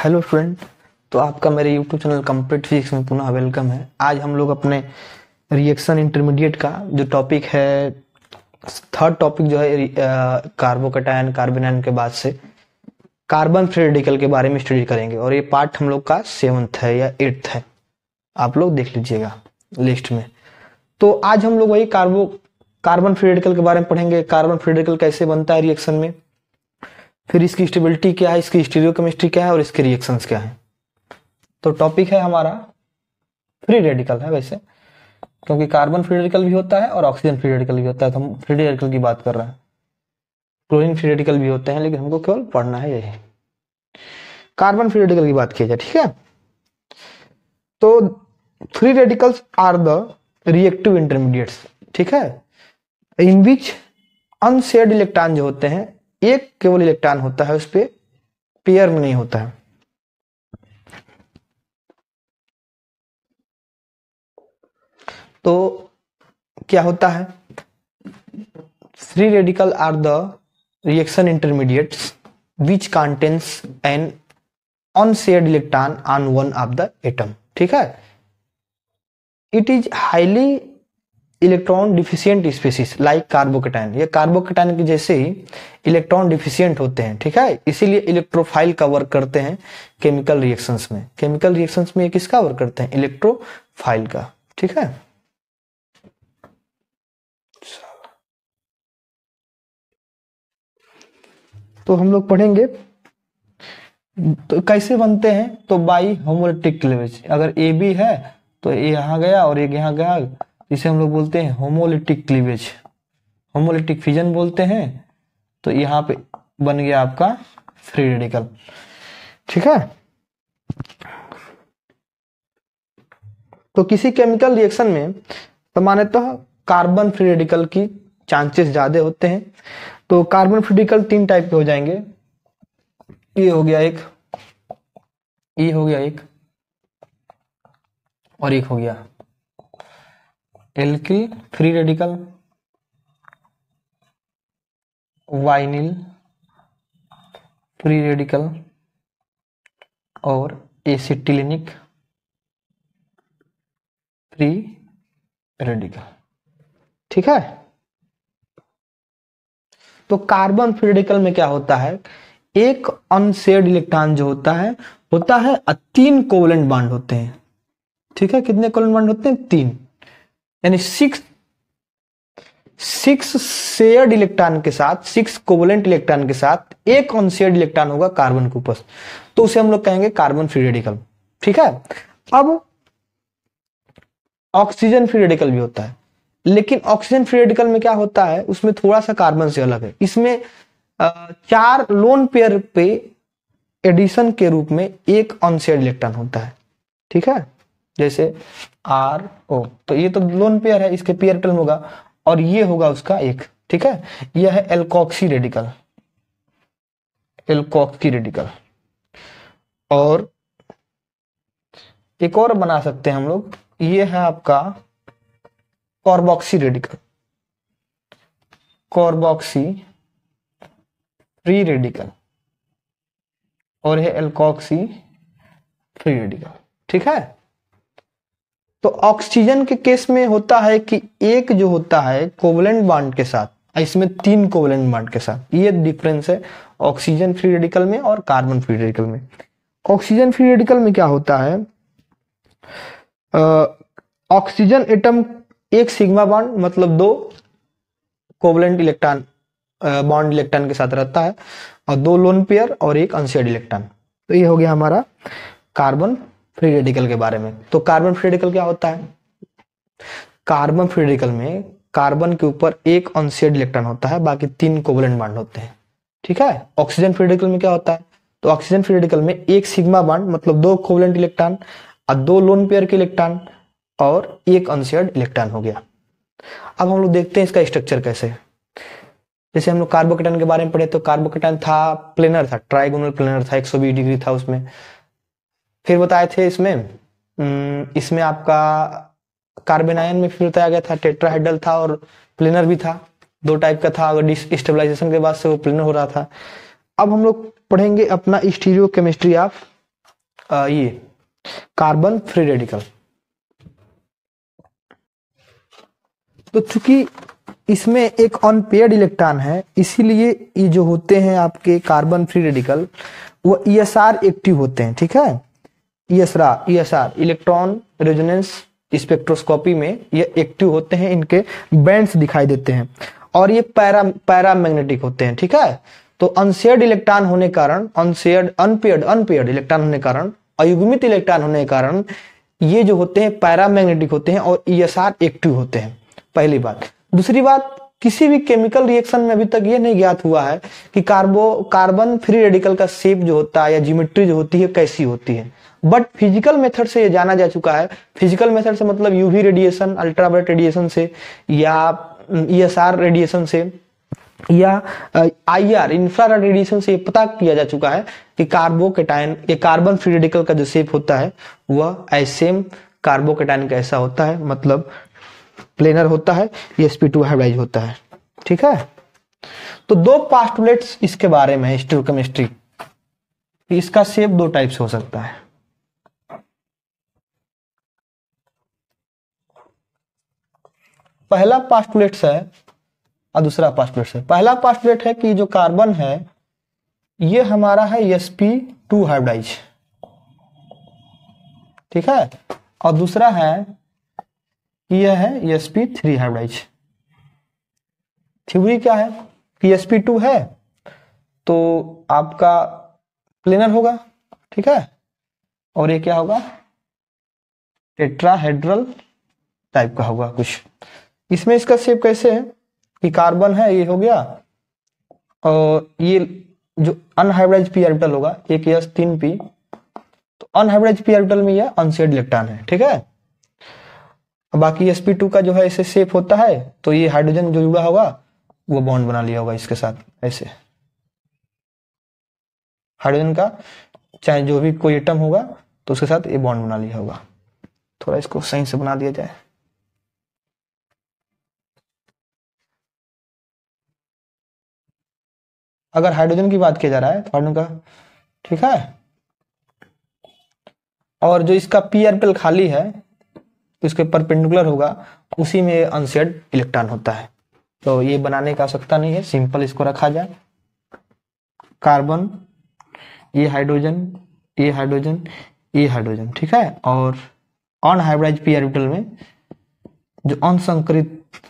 Hello friend. तो आपका मेरे यूट्यूब चैनल कंप्लीट फिजिक्स में पुनः वेलकम है। आज हम लोग अपने रिएक्शन इंटरमीडिएट का जो टॉपिक है, थर्ड टॉपिक जो है कार्बोकैटायन कार्बेनायन के बाद से कार्बन फ्री रेडिकल के बारे में स्टडी करेंगे। और ये पार्ट हम लोग का 7th है या 8th है, आप लोग देख लीजिएगा लिस्ट में। तो आज हम लोग वही कार्बन फ्री रेडिकल के बारे में पढ़ेंगे। कार्बन फ्री रेडिकल कैसे बनता है रिएक्शन में, फिर इसकी स्टेबिलिटी क्या है, इसकी स्टीरियोकेमिस्ट्री क्या है और इसके रिएक्शंस क्या है। तो टॉपिक है हमारा फ्री रेडिकल है वैसे, क्योंकि कार्बन फ्री रेडिकल भी होता है और ऑक्सीजन फ्री रेडिकल भी होता है। तो हम फ्री रेडिकल की बात कर रहे हैं। क्लोरीन फ्री रेडिकल भी होते हैं, लेकिन हमको केवल पढ़ना है यही, कार्बन फ्री रेडिकल की बात की जाए। ठीक है, तो free radicals are the reactive intermediates, ठीक है, इन विच अनशेयर्ड इलेक्ट्रॉन जो होते हैं, एक केवल इलेक्ट्रॉन होता है उस पे, पेयर में नहीं होता है। तो क्या होता है, free radical are the reaction intermediates which contains an unshared electron on one of the atom. ठीक है, it is highly electron deficient species like carbocation. ये कार्बोकैटायन के जैसे ही इलेक्ट्रॉन डिफिशियंट होते हैं। ठीक है, इसीलिए इलेक्ट्रोफाइल का वर्क करते हैं केमिकल रिएक्शंस में। केमिकल रिएक्शंस में ये किसका वर्क करते हैं, इलेक्ट्रोफाइल का। ठीक है, तो हम लोग पढ़ेंगे तो कैसे बनते हैं। तो बाई होमोलिटिक क्लीवेज, अगर ए बी है तो ए यहाँ गया और एक यहाँ गया, इसे हम लोग बोलते हैं होमोलिटिक क्लीवेज, होमोलिटिक फिजन बोलते हैं। तो यहाँ पे बन गया आपका फ्री रेडिकल। ठीक है, तो किसी केमिकल रिएक्शन में सामान्यतः कार्बन फ्री रेडिकल की चांसेस ज्यादा होते हैं। तो कार्बन फ्री रेडिकल 3 टाइप के हो जाएंगे। ये हो गया एक, ये हो गया एक, और एक हो गया alkyl free radical, vinyl free radical और एसिटिलिनिक फ्री रेडिकल। ठीक है, तो कार्बन फ्री रेडिकल में क्या होता है, एक अनशेयर्ड इलेक्ट्रॉन जो होता है 3 कोवलेंट बॉन्ड होते हैं। ठीक है, कितने कोवलेंट बॉन्ड होते हैं, 3, यानी 6 शेयर्ड इलेक्ट्रॉन के साथ, 6 कोवलेंट इलेक्ट्रॉन के साथ एक अनशेयर्ड इलेक्ट्रॉन होगा कार्बन के ऊपर, तो उसे हम लोग कहेंगे कार्बन फ्री रेडिकल। ठीक है, अब ऑक्सीजन फ्री रेडिकल भी होता है, लेकिन ऑक्सीजन फ्री रेडिकल में क्या होता है, उसमें थोड़ा सा कार्बन से अलग है। इसमें 4 लोन पेयर पे एडिशन के रूप में एक अनशेयर्ड इलेक्ट्रॉन होता है। ठीक है, जैसे RO, तो ये तो लोन पेयर है, इसके पेयर टर्म होगा, और ये होगा उसका एक। ठीक है, यह है एल्कोक्सी रेडिकल, एल्कोक्सी रेडिकल। और एक और बना सकते हैं हम लोग, ये है आपका carboxy radical, carboxy free radical, और यह एल्कोक्सी फ्री रेडिकल। ठीक है, तो ऑक्सीजन के केस में होता है कि एक जो होता है कोवलेंट बॉन्ड के साथ, इसमें 3 कोवलेंट बॉन्ड के साथ। ये डिफरेंस है ऑक्सीजन फ्री रेडिकल में और कार्बन फ्री रेडिकल में। ऑक्सीजन फ्री रेडिकल में क्या होता है, ऑक्सीजन एटम एक सिग्मा बॉन्ड मतलब 2 कोवलेंट इलेक्ट्रॉन बॉन्ड इलेक्ट्रॉन के साथ रहता है, और 2 लोन पेयर और एक अनशेयर्ड इलेक्ट्रॉन। तो ये हो गया हमारा कार्बन फ्री रेडिकल के बारे में। तो कार्बन फ्री रेडिकल क्या होता है, कार्बन फ्री रेडिकल में कार्बन के ऊपर एक अनशेयर्ड इलेक्ट्रॉन होता है, बाकी 3 कोवलेंट बॉन्ड होते हैं। ठीक है, ऑक्सीजन फ्री रेडिकल में क्या होता है, तो ऑक्सीजन फ्री रेडिकल में एक सिग्मा बॉन्ड मतलब 2 कोवलेंट इलेक्ट्रॉन और 2 लोन पेयर के इलेक्ट्रॉन और एक अनशेयर्ड इलेक्ट्रॉन हो गया। अब हम लोग देखते हैं इसका स्ट्रक्चर कैसे है। जैसे हम लोग कार्बोकैटायन के बारे में पढ़े, तो कार्बोकैटायन था प्लेनर, था ट्राइगोनल प्लेनर था, 120 डिग्री था उसमें। फिर बताए थे इसमें आपका कार्बेनायन में फिर बताया गया था टेट्राहेड्रल था और प्लेनर भी था, 2 टाइप का था। अगर डिस्टेबलाइजेशन के बाद से वो प्लेनर हो रहा था। अब हम लोग पढ़ेंगे अपना स्टीरियोकेमिस्ट्री ऑफ ये कार्बन फ्री रेडिकल। तो चूंकि इसमें एक अनपेयर्ड इलेक्ट्रॉन है, इसीलिए ये जो होते हैं आपके कार्बन फ्री रेडिकल वो ईएसआर एक्टिव होते हैं। ठीक है, ईएसआर इलेक्ट्रॉन रेजोनेंस स्पेक्ट्रोस्कोपी में ये एक्टिव होते हैं, इनके बैंड्स दिखाई देते हैं और ये पैरामैग्नेटिक होते हैं। ठीक है, तो अनशेयर्ड इलेक्ट्रॉन होने के कारण, अनपेयर्ड इलेक्ट्रॉन होने के कारण, अयुग्मित इलेक्ट्रॉन होने के कारण ये जो होते हैं पैरामैग्नेटिक होते हैं और ईएसआर एक्टिव होते हैं, पहली बात। दूसरी बात, किसी भी केमिकल रिएक्शन में अभी तक ये नहीं ज्ञात हुआ है कि कार्बन फ्री रेडिकल का शेप जो होता है या ज्योमेट्री जो होती है कैसी होती है, बट फिजिकल मेथड से ये जाना जा चुका है। फिजिकल मेथड से मतलब यूवी रेडिएशन, अल्ट्रावायलेट रेडिएशन से, या ईएसआर रेडिएशन से, या आईआर इंफ्रारेड रेडिएशन से ये पता किया जा चुका है कि कार्बोकेटायन, ये कार्बन फ्री रेडिकल का जो शेप होता है वह सेम कार्बोकेटायन का ऐसा होता है, मतलब प्लेनर होता है, ये sp2 हाइब्रिडाइज होता है। ठीक है, तो दो पास्टुलेट्स इसके बारे में स्टीरियोकेमिस्ट्री, इसका शेप दो टाइप से हो सकता है। पहला पास्टुलेट्स है और दूसरा पास्टुलेट्स है। पहला पास्टुलेट है कि जो कार्बन है ये हमारा है sp2 हाइब्रिडाइज। ठीक है, और दूसरा है यह है sp3 हाइब्रिडाइज। थ्योरी क्या है कि sp2 है तो आपका प्लेनर होगा। ठीक है, और ये क्या होगा, टेट्राहेड्रल टाइप का होगा कुछ। इसमें इसका शेप कैसे है कि कार्बन है, ये हो गया, और ये जो अनहाइब्रिडाइज p ऑर्बिटल होगा, एक s3p, तो अनहाइब्रिडाइज p ऑर्बिटल में यह अनशेयर्ड इलेक्ट्रॉन है। ठीक है, बाकी sp2 का जो है ऐसे शेप होता है, तो ये हाइड्रोजन जो जुड़ा होगा वो बॉन्ड बना लिया होगा इसके साथ, ऐसे हाइड्रोजन का चाहे जो भी कोई एटम होगा तो उसके साथ ये बॉन्ड बना लिया होगा। थोड़ा इसको सही से बना दिया जाए। अगर हाइड्रोजन की बात किया जा रहा है तो हाइड्रोजन का, ठीक है, और जो इसका p ऑर्बिटल खाली है इसके परपेंडिकुलर होगा, उसी में अनशेयर्ड इलेक्ट्रॉन होता है। तो ये बनाने की आवश्यकता नहीं है, सिंपल इसको रखा जाए। कार्बन, ये हाइड्रोजन, ये हाइड्रोजन, ये हाइड्रोजन। ठीक है, और अनहाइब्रिडाइज p ऑर्बिटल में जो अनसंकरित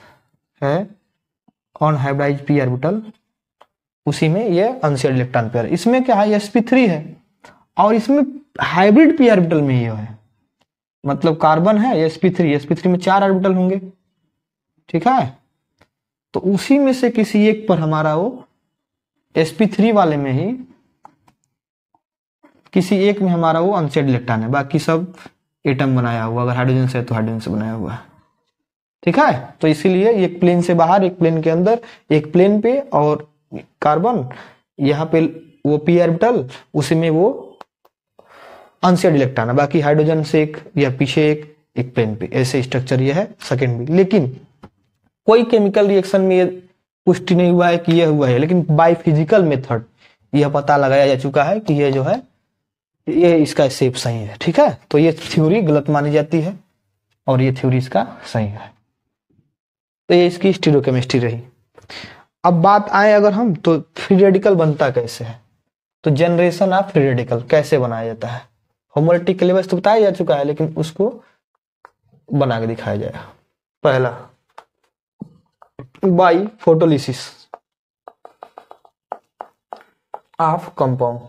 है अनहाइब्रिडाइज p ऑर्बिटल, उसी में ये अनशेयर्ड इलेक्ट्रॉन पेयर। इसमें क्या है, sp3 है, और इसमें हाइब्रिड p ऑर्बिटल में ये है, मतलब कार्बन है sp3 में 4 ऑर्बिटल होंगे। ठीक है, तो उसी में से किसी एक पर हमारा वो sp3 वाले में ही किसी एक में हमारा वो अनशेयर्ड इलेक्ट्रॉन है, बाकी सब एटम बनाया हुआ, अगर हाइड्रोजन से है तो हाइड्रोजन से बनाया हुआ है। ठीक है, तो इसीलिए एक प्लेन से बाहर, एक प्लेन के अंदर, एक प्लेन पे, और कार्बन यहाँ पे वो p ऑर्बिटल, उसी में वो अनशेयर्ड इलेक्ट्रॉन है, बाकी हाइड्रोजन से एक या पीछे एक प्लेन पे, ऐसे स्ट्रक्चर ये है सेकेंड भी। लेकिन कोई केमिकल रिएक्शन में ये पुष्टि नहीं हुआ है कि ये हुआ है, लेकिन बाय फिजिकल मेथड यह पता लगाया जा चुका है कि ये जो है ये इसका शेप सही है। ठीक है, तो ये थ्योरी गलत मानी जाती है और ये थ्योरी इसका सही है। तो ये इसकी स्टीरियोकेमिस्ट्री रही। अब बात आए अगर हम, तो फ्री रेडिकल बनता कैसे है, तो जनरेशन ऑफ फ्री रेडिकल कैसे बनाया जाता है, होमोलिटिक सिलेबस तो बताया जा चुका है, लेकिन उसको बना के दिखाया जाएगा। पहला, बाय फोटोलिसिस ऑफ कंपाउंड।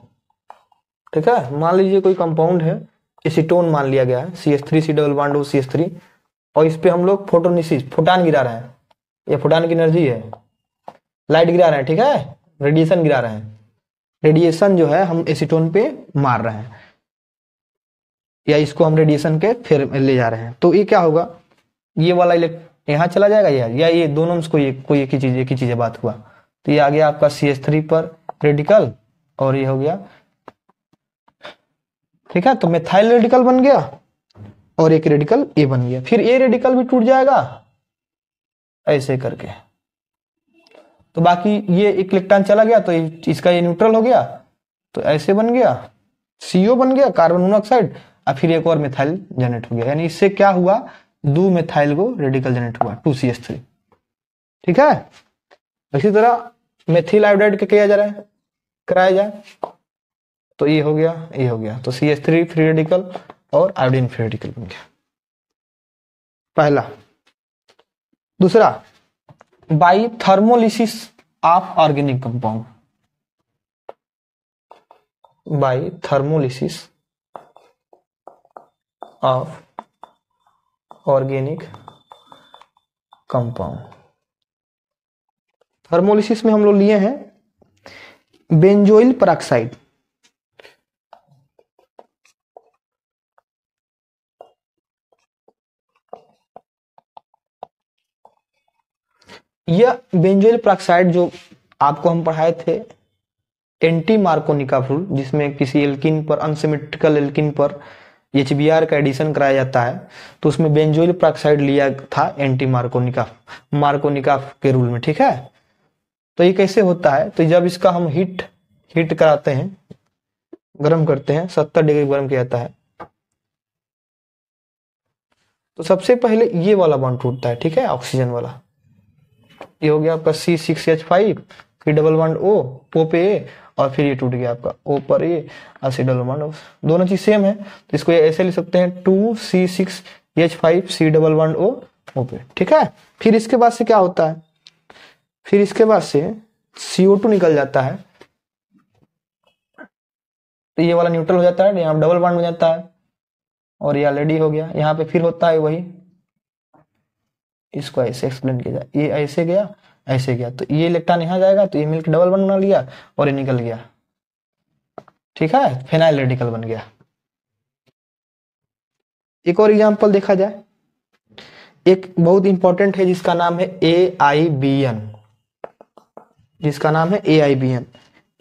ठीक है, मान लीजिए कोई कंपाउंड है, एसीटोन मान लिया गया है, CH3C डबल बॉन्ड हो CH3, और इस पे हम लोग फोटोलिसिस, फोटान गिरा रहे हैं, ये फोटान की एनर्जी है, लाइट गिरा रहे हैं। ठीक है, रेडिएशन गिरा रहे हैं, रेडिएशन जो है हम एसीटोन पे मार रहे हैं, या इसको हम रेडिएशन के फिर ले जा रहे हैं, तो ये क्या होगा, ये वाला यहाँ चला जाएगा या ये दोनों में कोई एक ही चीज बात हुआ, तो ये आ गया आपका CH3 पर रेडिकल, और ये हो गया। ठीक है, तो मेथाइल रेडिकल बन गया और एक रेडिकल ए बन गया, फिर ए रेडिकल भी टूट जाएगा ऐसे करके, तो बाकी ये एक इलेक्ट्रॉन चला गया तो इसका ये न्यूट्रल हो गया, तो ऐसे बन गया CO बन गया कार्बन मोनोऑक्साइड, और फिर एक और मिथाइल जनरेट हो गया, यानी इससे क्या हुआ, 2 मिथाइल को रेडिकल जनरेट हुआ 2CH3। ठीक है, इसी तरह मेथिल आयोडाइड का किया जा रहा है, कराया जाए, तो ये हो गया, ये हो गया, तो CH3 फ्री रेडिकल और आयोडीन फ्री रेडिकल बन गया पहला। दूसरा, by thermolysis of organic compound, by thermolysis of organic compound. Thermolysis में हम लोग लिए हैं बेंजोइल पेरोक्साइड, यह बेंजोइल पेरोक्साइड जो आपको हम पढ़ाए थे एंटी मार्कोनिकॉफ रूल, जिसमें किसी एल्किन पर, अनसिमेट्रिकल एल्किन पर HBr का एडिशन कराया जाता है, तो उसमें बेंजोइल पेरोक्साइड लिया था एंटी मार्कोनिकॉफ के रूल में। ठीक है, तो ये कैसे होता है, तो जब इसका हम हीट कराते हैं, गर्म करते हैं, 70 डिग्री गर्म किया जाता है, तो सबसे पहले ये वाला बॉन्ड टूटता है। ठीक है, ऑक्सीजन वाला, ये हो गया आपका C6H5, फिर डबल बॉन्ड O पे A, और फिर ये टूट गया आपका O पर A और C डबल बॉन्ड O। दोनों चीज सेम है, तो इसको ऐसे लिख सकते हैं 2C6H5 C double bond O पे। ठीक है, फिर इसके बाद से क्या होता है, फिर इसके बाद से CO2 निकल जाता है, तो ये वाला न्यूट्रल हो जाता है, यहाँ डबल बॉन्ड हो जाता है, और ये ऑलरेडी हो गया। यहाँ पे फिर होता है वही, इसको ऐसे एक्सप्लेन किया जाए, ये ऐसे गया, ऐसे गया, तो ये इलेक्ट्रॉन यहाँ जाएगा, तो ये मिलकर डबल बॉन्ड बना लिया और ये निकल गया। ठीक है, फेनाइल रेडिकल बन गया। एक और एग्जांपल देखा जाए, एक बहुत इंपॉर्टेंट है जिसका नाम है AIBN, जिसका नाम है AIBN,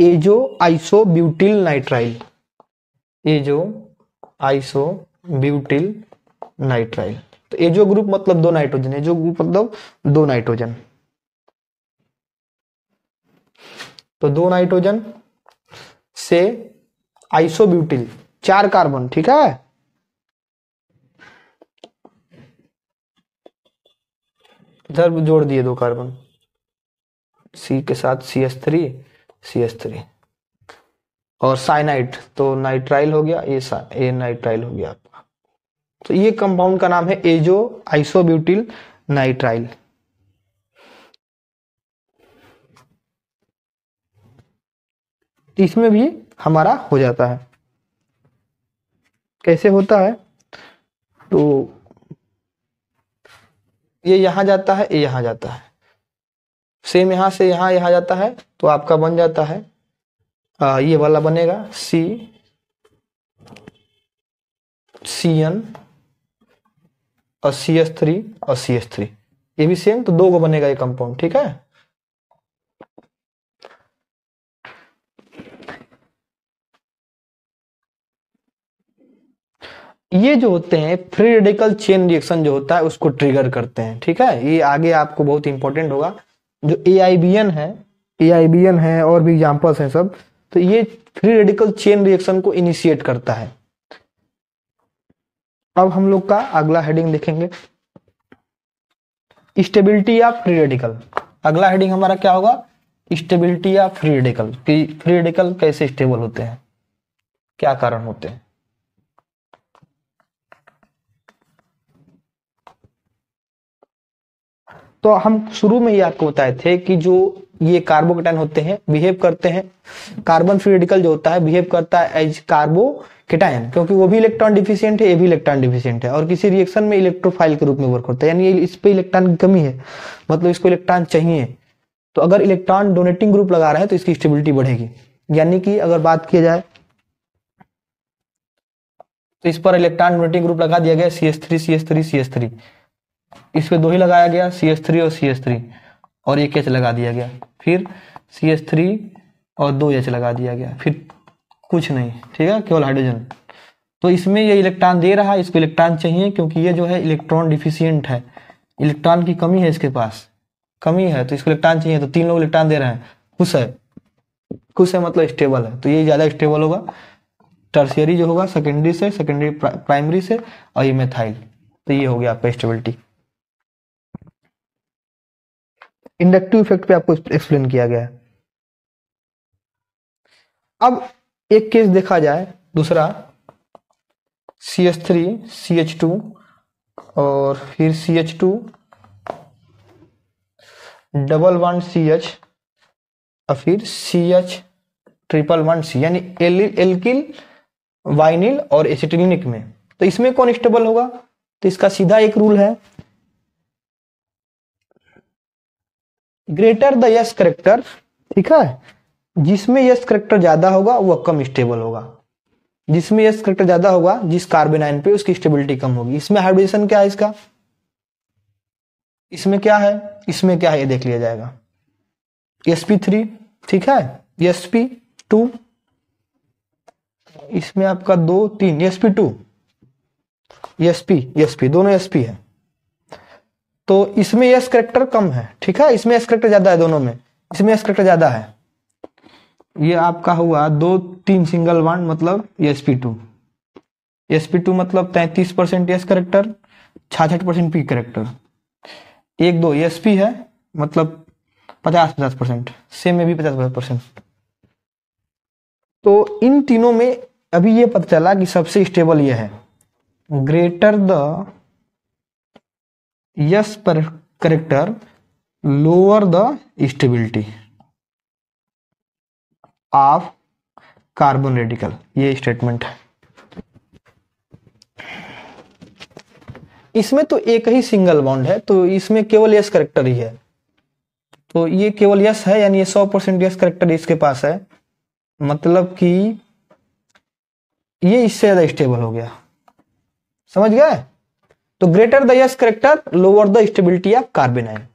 azo isobutyl nitrile, azo isobutyl nitrile. तो एजो ग्रुप मतलब 2 नाइट्रोजन, एजो ग्रुप मतलब 2 नाइट्रोजन, तो 2 नाइट्रोजन से आइसोब्यूटिल 4 कार्बन। ठीक है, इधर जोड़ दिए 2 कार्बन, C के साथ CH3 और साइनाइड, तो नाइट्राइल हो गया, ये नाइट्राइल हो गया आपका। तो ये कंपाउंड का नाम है एजो आइसोब्यूटिल नाइट्राइल। इसमें भी हमारा हो जाता है, कैसे होता है, तो ये यहां जाता है, ये यहां जाता है, सेम यहां से यहां जाता है, तो आपका बन जाता है ये वाला बनेगा CN और CH3 और CH3, ये भी सेम, तो 2 को बनेगा ये कंपाउंड। ठीक है, ये जो होते हैं फ्री रेडिकल चेन रिएक्शन जो होता है उसको ट्रिगर करते हैं। ठीक है, ये आगे आपको बहुत इंपॉर्टेंट होगा। जो AIBN है और भी एग्जांपल्स हैं सब, तो ये फ्री रेडिकल चेन रिएक्शन को इनिशिएट करता है। अब हम लोग का अगला हेडिंग देखेंगे, स्टेबिलिटी ऑफ फ्री रेडिकल। अगला हेडिंग हमारा क्या होगा, स्टेबिलिटी ऑफ फ्री रेडिकल, कि फ्री रेडिकल कैसे स्टेबल होते हैं, क्या कारण होते हैं। तो हम शुरू में ही आपको बताए थे कि जो ये कार्बोकेटायन होते हैं बिहेव करते हैं, कार्बन फ्री रेडिकल जो होता है बिहेव करता है एज कार्बोकेटायन, क्योंकि वो भी इलेक्ट्रॉन डिफिशिएंट है, ये भी इलेक्ट्रॉन डिफिशिएंट है, और किसी रिएक्शन में इलेक्ट्रोफाइल के रूप में वर्क होता है, यानी इस पे इलेक्ट्रॉन की कमी है, मतलब इसको इलेक्ट्रॉन चाहिए, तो अगर इलेक्ट्रॉन डोनेटिंग ग्रुप लगा रहे हैं तो इसकी स्टेबिलिटी बढ़ेगी। यानी कि अगर बात किया जाए तो इस पर इलेक्ट्रॉन डोनेटिंग ग्रुप लगा दिया गया CH3 इस पे 2 ही लगाया गया, CH3 और CH3, और एक H लगा दिया गया, फिर CH3 और 2 H लगा दिया गया, फिर कुछ नहीं। ठीक है, केवल हाइड्रोजन, तो इसमें ये इलेक्ट्रॉन दे रहा है, इसको इलेक्ट्रॉन चाहिए, क्योंकि ये जो है इलेक्ट्रॉन डिफिशियंट है, इलेक्ट्रॉन की कमी है, इसके पास कमी है, तो इसको इलेक्ट्रॉन चाहिए, तो 3 लोग इलेक्ट्रॉन दे रहे हैं, खुश है मतलब स्टेबल है, तो ये ज्यादा स्टेबल होगा। टर्शियरी जो होगा सेकेंडरी से, सेकेंडरी प्राइमरी से, और ये मेथाइल। तो ये हो गया आपका स्टेबिलिटी। इंडक्टिव इफेक्ट पे आपको एक्सप्लेन किया गया है। अब एक केस देखा जाए दूसरा, CH3 CH2 और फिर CH2 डबल बॉन्ड CH और फिर CH ट्रिपल बॉन्ड C, यानी एल्किल, वाइनिल और एसिटिलिनिक में। तो इसमें कौन स्टेबल होगा? तो इसका सीधा एक रूल है, ग्रेटर द यस करेक्टर, ठीक है, जिसमें यस करेक्टर ज्यादा होगा वह कम स्टेबल होगा। जिसमें यस करेक्टर ज्यादा होगा जिस कार्बन आयन पे, उसकी स्टेबिलिटी कम होगी। इसमें हाइब्रिडेशन क्या है इसका? इसमें क्या है? इसमें क्या है ये देख लिया जाएगा। sp3, ठीक है, sp2, इसमें आपका 2 3 sp2 sp दोनों sp है। तो इसमें यस करेक्टर कम है, ठीक है, इसमें यस करेक्टर ज्यादा है दोनों में, इसमें यस करेक्टर ज्यादा है। ये आपका हुआ 2 3 सिंगल बॉन्ड, मतलब sp2 मतलब 33% yes character, 66% P character. 1 2 sp है, मतलब 50% सेम में भी 50%। तो इन तीनों में अभी ये पता चला कि सबसे स्टेबल ये है, ग्रेटर द यस पर character lower the stability of carbon radical, ये स्टेटमेंट है। इसमें तो एक ही सिंगल बॉन्ड है, तो इसमें केवल यस करेक्टर ही है, तो ये केवल यस है, यानी ये 100% यस करेक्टर इसके पास है, मतलब कि ये इससे ज्यादा स्टेबल हो गया। समझ गए? तो greater the yes character lower the stability of carbon ion.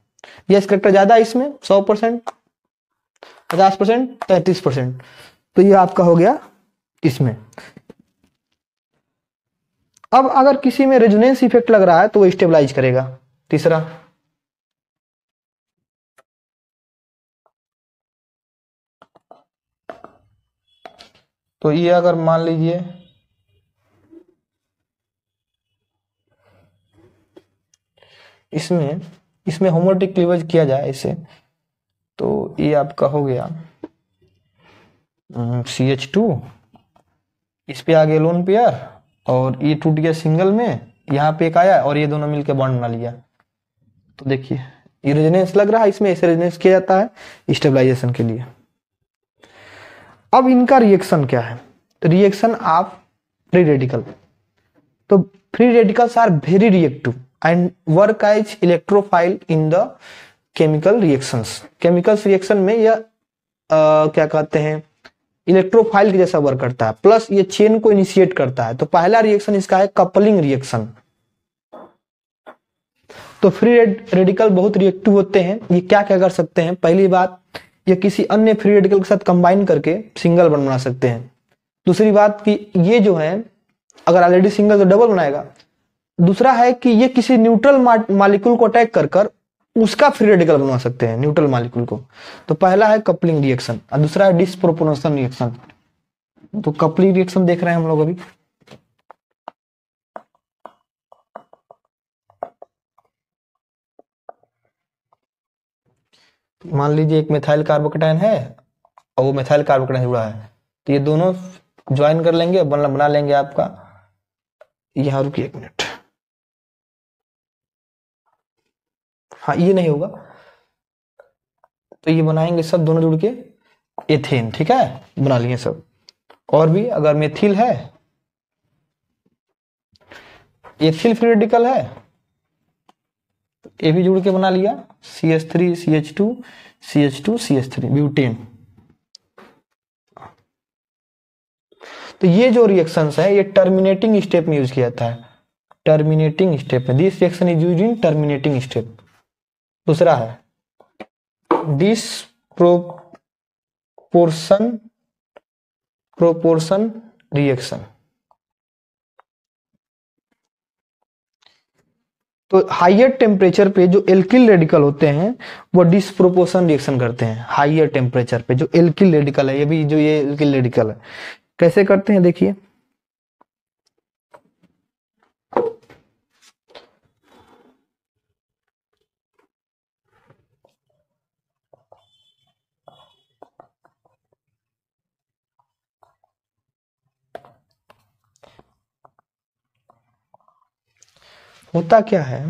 Yes character ज्यादा है इसमें 100%, 50%, 33%, तो ये आपका हो गया इसमें। अब अगर किसी में रेजोनेंस इफेक्ट लग रहा है तो वो स्टेबलाइज करेगा। तीसरा, तो ये अगर मान लीजिए इसमें होमोलैटिक क्लीवेज किया जाए इसे, तो ये आपका हो गया CH2, इस पे आ गया लोन पेयर, और ये टूट गया सिंगल में, यहाँ पे एक आया और ये दोनों मिलकर बॉन्ड बना लिया। तो देखिए ये रेजोनेंस लग रहा है, इसमें ऐसे रेजोनेंस किया जाता है स्टेबलाइजेशन के लिए। अब इनका रिएक्शन क्या है? Reaction of free radical. तो free radicals are very reactive and work as electrophile in the chemical reactions. Chemicals reaction में यह क्या कहते हैं, इलेक्ट्रोफाइल के जैसा वर्क करता है, प्लस ये चेन को इनिशिएट करता है। तो पहला रिएक्शन इसका है कपलिंग रिएक्शन। तो फ्री रेडिकल बहुत रिएक्टिव होते हैं। ये क्या क्या कर सकते हैं? पहली बात, ये किसी अन्य फ्री रेडिकल के साथ कंबाइन करके सिंगल बॉन्ड बना सकते हैं। दूसरी बात कि ये जो है अगर ऑलरेडी सिंगल तो डबल बनाएगा। दूसरा है कि ये किसी न्यूट्रल मॉलिक्यूल को अटैक कर कर उसका फ्री रेडिकल बनवा सकते हैं, न्यूट्रल मॉलिक्यूल को। तो पहला है कपलिंग रिएक्शन और दूसरा है डिस्प्रोपोर्शनल रिएक्शन। तो कपलिंग रिएक्शन देख रहे हैं हम लोग अभी। मान लीजिए एक मिथाइल कार्बोकेटायन है और वो मिथाइल कार्बोकेटायन जुड़ा है, तो ये दोनों ज्वाइन कर लेंगे, बना लेंगे आपका, यहां रुकिए एक मिनट, हाँ ये नहीं होगा, तो ये बनाएंगे सब दोनों जुड़ के एथेन, ठीक है, बना लिए सब। और भी अगर मेथिल है, एथिल फ्री रेडिकल है, ये भी जुड़ के बना लिया, CH3 CH2 CH2 CH3 butane. तो ये जो रिएक्शंस है ये टर्मिनेटिंग स्टेप में यूज किया जाता है, टर्मिनेटिंग स्टेप में। This reaction is used in terminating step. दूसरा है प्रोपोर्शन रिएक्शन। तो हाइयर टेम्परेचर पे जो एल्किल रेडिकल होते हैं वो डिस्प्रोपोर्शन रिएक्शन करते हैं। हाइयर टेम्परेचर पे जो एल्किल रेडिकल है, ये भी जो ये एल्किल रेडिकल है, कैसे करते हैं देखिए। होता क्या है,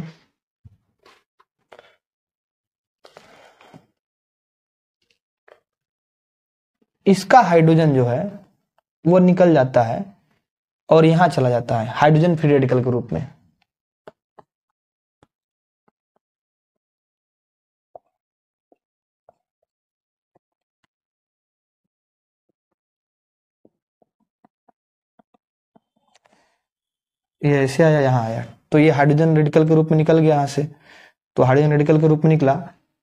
इसका हाइड्रोजन जो है वो निकल जाता है और यहां चला जाता है हाइड्रोजन फ्री रेडिकल के रूप में। ये ऐसे आया, यहाँ आया, तो ये हाइड्रोजन रेडिकल के रूप में निकल गया यहाँ से। तो हाइड्रोजन रेडिकल के रूप में निकला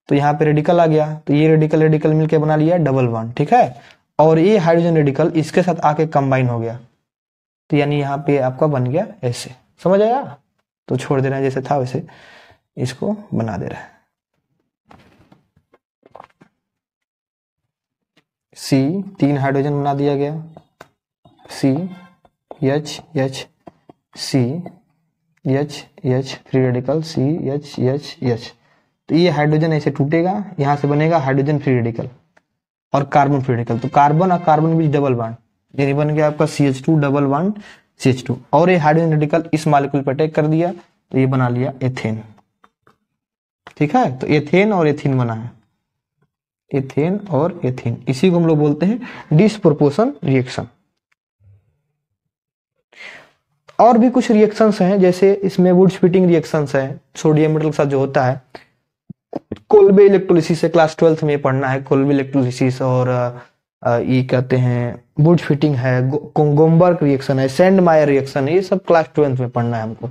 तो यहाँ पे रेडिकल आ गया, तो ये रेडिकल रेडिकल मिलके बना लिया डबल बॉन्ड, ठीक है। और ये हाइड्रोजन रेडिकल इसके साथ आके कंबाइन हो गया, तो यानी यहाँ पे आपका बन गया ऐसे, समझ आया। तो छोड़ दे रहे हैं जैसे था वैसे, इसको बना दे रहे हैं। सी 3 हाइड्रोजन बना दिया गया, C H H C H H free radical C H H H. तो ये हाइड्रोजन ऐसे टूटेगा, यहां से बनेगा हाइड्रोजन फ्री रेडिकल और कार्बन फ्री रेडिकल। तो कार्बन और कार्बन बीच डबल बॉन्ड, यानी बन गया आपका CH2 डबल बॉन्ड CH2। और ये हाइड्रोजन रेडिकल इस मॉलिक्यूल पर अटैक कर दिया तो ये बना लिया एथेन, ठीक है। तो एथेन और एथीन बना है, एथेन और एथीन, इसी को हम लोग बोलते हैं डिस्प्रोपोर्शन रिएक्शन। और भी कुछ रिएक्शंस हैं, जैसे इसमें वुड स्प्लिटिंग रिएक्शंस है, सोडियम मेटल के साथ जो होता है। कोल्बे इलेक्ट्रोलिसिस है, क्लास 12th में पढ़ना है कोल्बे इलेक्ट्रोलिसिस। और ये कहते हैं वुड स्प्लिटिंग है, गोम्बर्ग रिएक्शन है, सेंडमायर रिएक्शन है, ये सब क्लास 12th में पढ़ना है हमको।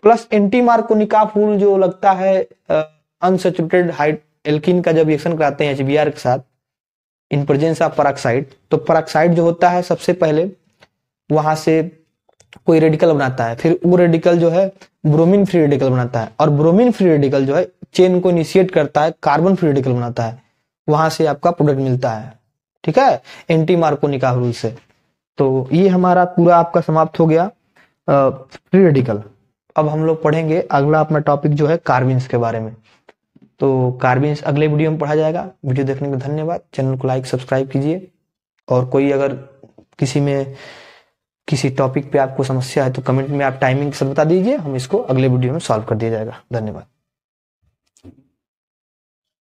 प्लस एंटी मार्कोनिका फूल जो लगता है अनसैचुरेटेड हाइड एल्कीन का जब रिएक्शन कराते हैं HBr के साथ इन प्रेजेंस ऑफ पेरोक्साइड, तो पेरोक्साइड जो होता है सबसे पहले वहां से कोई रेडिकल बनाता है, फिर वो रेडिकल जो है ब्रोमीन फ्री रेडिकल बनाता है, और ब्रोमीन फ्री रेडिकल जो है चेन को इनिशिएट करता है, कार्बन फ्री रेडिकल बनाता है, वहां से आपका प्रोडक्ट मिलता है, ठीक है, एंटी मार्कोनिका रूल से। तो ये हमारा पूरा आपका समाप्त हो गया फ्री रेडिकल। अब हम लोग पढ़ेंगे अगला अपना टॉपिक जो है कार्बिन्स के बारे में। तो कार्बिन्स अगले वीडियो में पढ़ा जाएगा। वीडियो देखने का धन्यवाद। चैनल को लाइक सब्सक्राइब कीजिए, और कोई अगर किसी टॉपिक पे आपको समस्या है तो कमेंट में आप टाइमिंग के साथ बता दीजिए, हम इसको अगले वीडियो में सॉल्व कर दिया जाएगा। धन्यवाद।